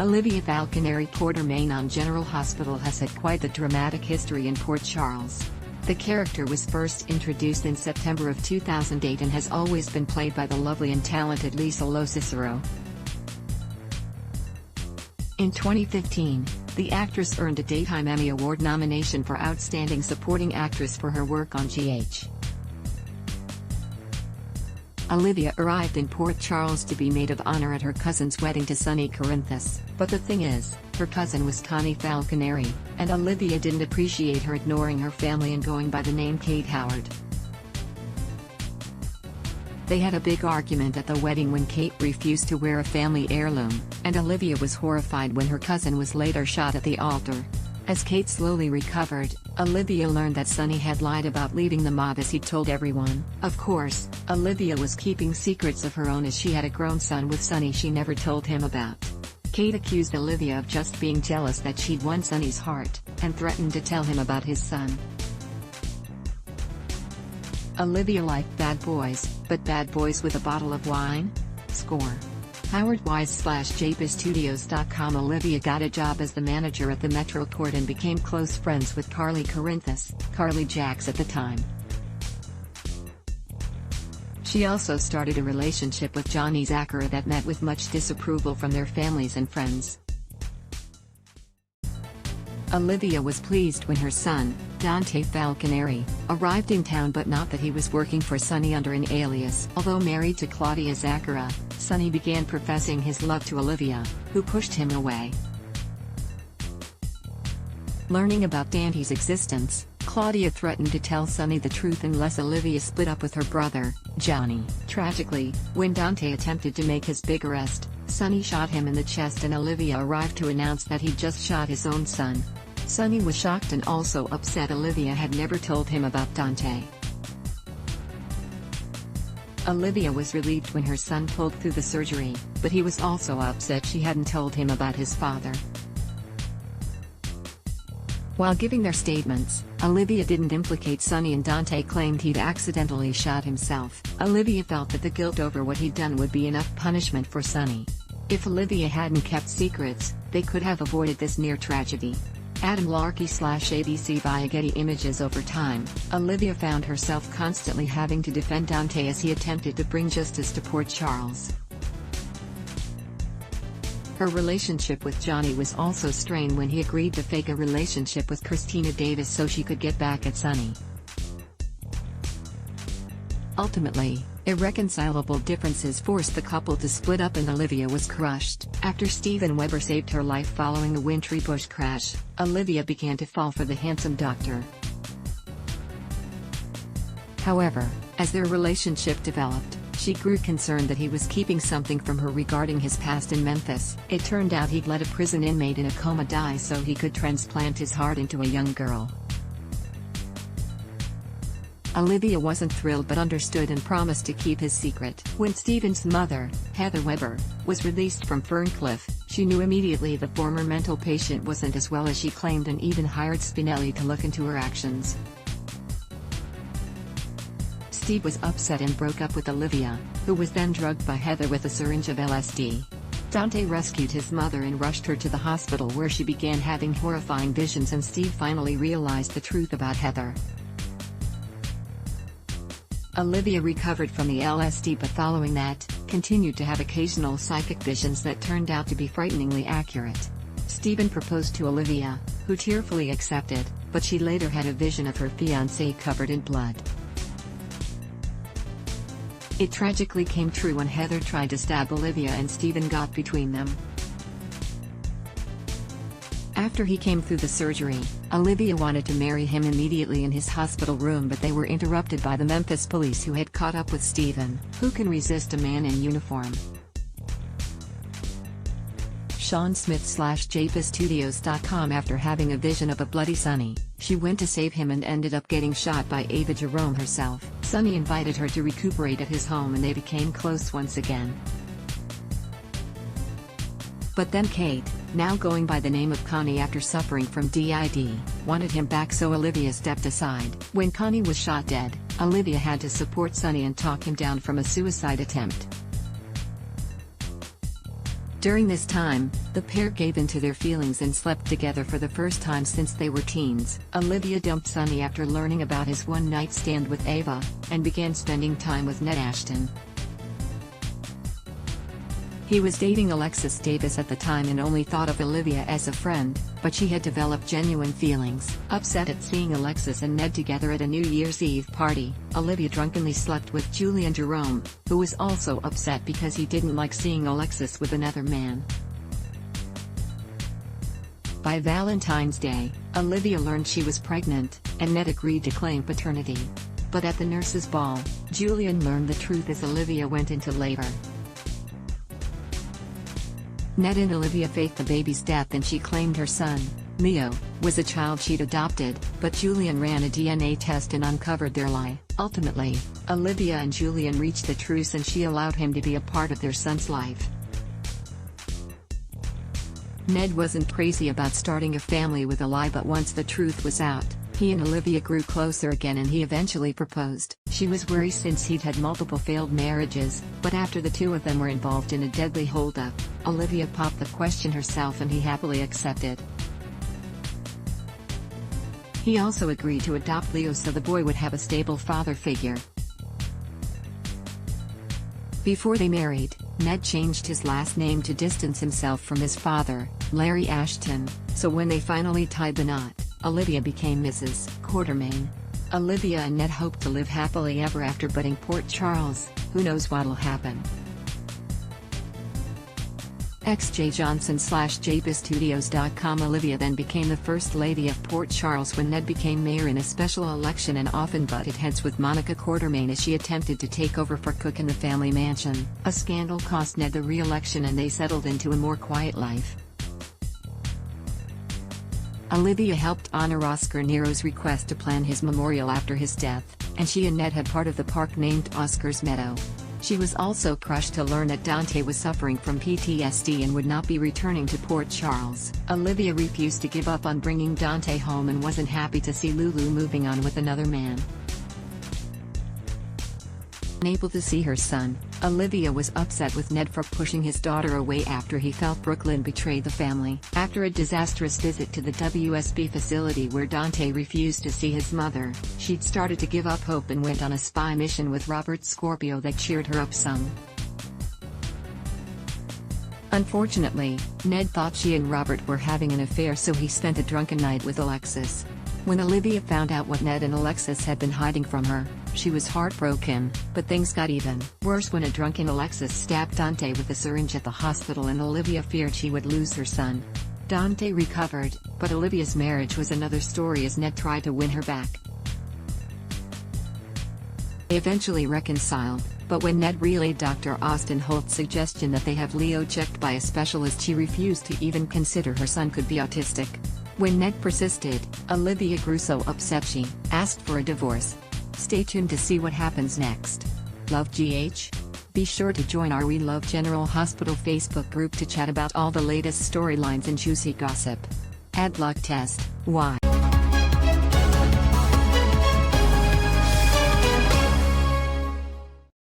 Olivia Falconeri Quartermaine on General Hospital has had quite the dramatic history in Port Charles. The character was first introduced in September of 2008 and has always been played by the lovely and talented Lisa Cicero. In 2015, the actress earned a Daytime Emmy Award nomination for Outstanding Supporting Actress for her work on GH. Olivia arrived in Port Charles to be maid of honor at her cousin's wedding to Sonny Corinthus, but the thing is, her cousin was Connie Falconeri, and Olivia didn't appreciate her ignoring her family and going by the name Kate Howard. They had a big argument at the wedding when Kate refused to wear a family heirloom, and Olivia was horrified when her cousin was later shot at the altar. As Kate slowly recovered, Olivia learned that Sonny had lied about leaving the mob as he'd told everyone. Of course, Olivia was keeping secrets of her own as she had a grown son with Sonny she never told him about. Kate accused Olivia of just being jealous that she'd won Sonny's heart, and threatened to tell him about his son. Olivia liked bad boys, but bad boys with a bottle of wine? Score. HowardWise/JPSstudios.com. Olivia got a job as the manager at the Metro Court and became close friends with Carly Corinthus, Carly Jacks at the time. She also started a relationship with Johnny Zachara that met with much disapproval from their families and friends. Olivia was pleased when her son, Dante Falconeri, arrived in town, but not that he was working for Sonny under an alias. Although married to Claudia Zachara, Sonny began professing his love to Olivia, who pushed him away. Learning about Dante's existence, Claudia threatened to tell Sonny the truth unless Olivia split up with her brother, Johnny. Tragically, when Dante attempted to make his big arrest, Sonny shot him in the chest and Olivia arrived to announce that he'd just shot his own son. Sonny was shocked and also upset Olivia had never told him about Dante. Olivia was relieved when her son pulled through the surgery, but he was also upset she hadn't told him about his father. While giving their statements, Olivia didn't implicate Sonny and Dante claimed he'd accidentally shot himself. Olivia felt that the guilt over what he'd done would be enough punishment for Sonny. If Olivia hadn't kept secrets, they could have avoided this near tragedy. Adam Larkey/ABC. Via Getty Images. Over time, Olivia found herself constantly having to defend Dante as he attempted to bring justice to Port Charles. Her relationship with Johnny was also strained when he agreed to fake a relationship with Christina Davis so she could get back at Sonny. Ultimately, irreconcilable differences forced the couple to split up and Olivia was crushed. After Steven Weber saved her life following a wintry bush crash, Olivia began to fall for the handsome doctor. However, as their relationship developed, she grew concerned that he was keeping something from her regarding his past in Memphis. It turned out he'd let a prison inmate in a coma die so he could transplant his heart into a young girl. Olivia wasn't thrilled but understood and promised to keep his secret. When Steven's mother, Heather Weber, was released from Ferncliff, she knew immediately the former mental patient wasn't as well as she claimed and even hired Spinelli to look into her actions. Steve was upset and broke up with Olivia, who was then drugged by Heather with a syringe of LSD. Dante rescued his mother and rushed her to the hospital where she began having horrifying visions and Steve finally realized the truth about Heather. Olivia recovered from the LSD but following that, continued to have occasional psychic visions that turned out to be frighteningly accurate. Steven proposed to Olivia, who tearfully accepted, but she later had a vision of her fiancé covered in blood. It tragically came true when Heather tried to stab Olivia and Steven got between them. After he came through the surgery, Olivia wanted to marry him immediately in his hospital room but they were interrupted by the Memphis police who had caught up with Steven. Who can resist a man in uniform? Sean Smith/JPSstudios.com. After having a vision of a bloody Sonny, she went to save him and ended up getting shot by Ava Jerome herself. Sonny invited her to recuperate at his home and they became close once again. But then Kate, now going by the name of Connie after suffering from DID, wanted him back so Olivia stepped aside. When Connie was shot dead, Olivia had to support Sonny and talk him down from a suicide attempt. During this time, the pair gave in to their feelings and slept together for the first time since they were teens. Olivia dumped Sonny after learning about his one-night stand with Ava, and began spending time with Ned Ashton. He was dating Alexis Davis at the time and only thought of Olivia as a friend, but she had developed genuine feelings. Upset at seeing Alexis and Ned together at a New Year's Eve party, Olivia drunkenly slept with Julian Jerome, who was also upset because he didn't like seeing Alexis with another man. By Valentine's Day, Olivia learned she was pregnant, and Ned agreed to claim paternity. But at the nurse's ball, Julian learned the truth as Olivia went into labor. Ned and Olivia faked the baby's death and she claimed her son, Leo, was a child she'd adopted, but Julian ran a DNA test and uncovered their lie. Ultimately, Olivia and Julian reached the truce and she allowed him to be a part of their son's life. Ned wasn't crazy about starting a family with a lie, but once the truth was out, he and Olivia grew closer again and he eventually proposed. She was worried since he'd had multiple failed marriages, but after the two of them were involved in a deadly holdup, Olivia popped the question herself and he happily accepted. He also agreed to adopt Leo so the boy would have a stable father figure. Before they married, Ned changed his last name to distance himself from his father, Larry Ashton, so when they finally tied the knot, Olivia became Mrs. Quartermaine. Olivia and Ned hope to live happily ever after, but in Port Charles, who knows what'll happen. XJJohnson/JBizStudios.com. Olivia then became the First Lady of Port Charles when Ned became mayor in a special election and often butted heads with Monica Quartermaine as she attempted to take over for Cook in the family mansion. A scandal cost Ned the re-election and they settled into a more quiet life. Olivia helped honor Oscar Nero's request to plan his memorial after his death, and she and Ned had part of the park named Oscar's Meadow. She was also crushed to learn that Dante was suffering from PTSD and would not be returning to Port Charles. Olivia refused to give up on bringing Dante home and wasn't happy to see Lulu moving on with another man. Unable to see her son, Olivia was upset with Ned for pushing his daughter away after he felt Brooklyn betrayed the family. After a disastrous visit to the WSB facility where Dante refused to see his mother, she'd started to give up hope and went on a spy mission with Robert Scorpio that cheered her up some. Unfortunately, Ned thought she and Robert were having an affair, so he spent a drunken night with Alexis. When Olivia found out what Ned and Alexis had been hiding from her, she was heartbroken, but things got even worse when a drunken Alexis stabbed Dante with a syringe at the hospital and Olivia feared she would lose her son. Dante recovered, but Olivia's marriage was another story as Ned tried to win her back. They eventually reconciled, but when Ned relayed Dr. Austin Holt's suggestion that they have Leo checked by a specialist, she refused to even consider her son could be autistic. When Ned persisted, Olivia grew so upset she asked for a divorce. Stay tuned to see what happens next. Love GH? Be sure to join our We Love General Hospital Facebook group to chat about all the latest storylines and juicy gossip. Ad block test, why?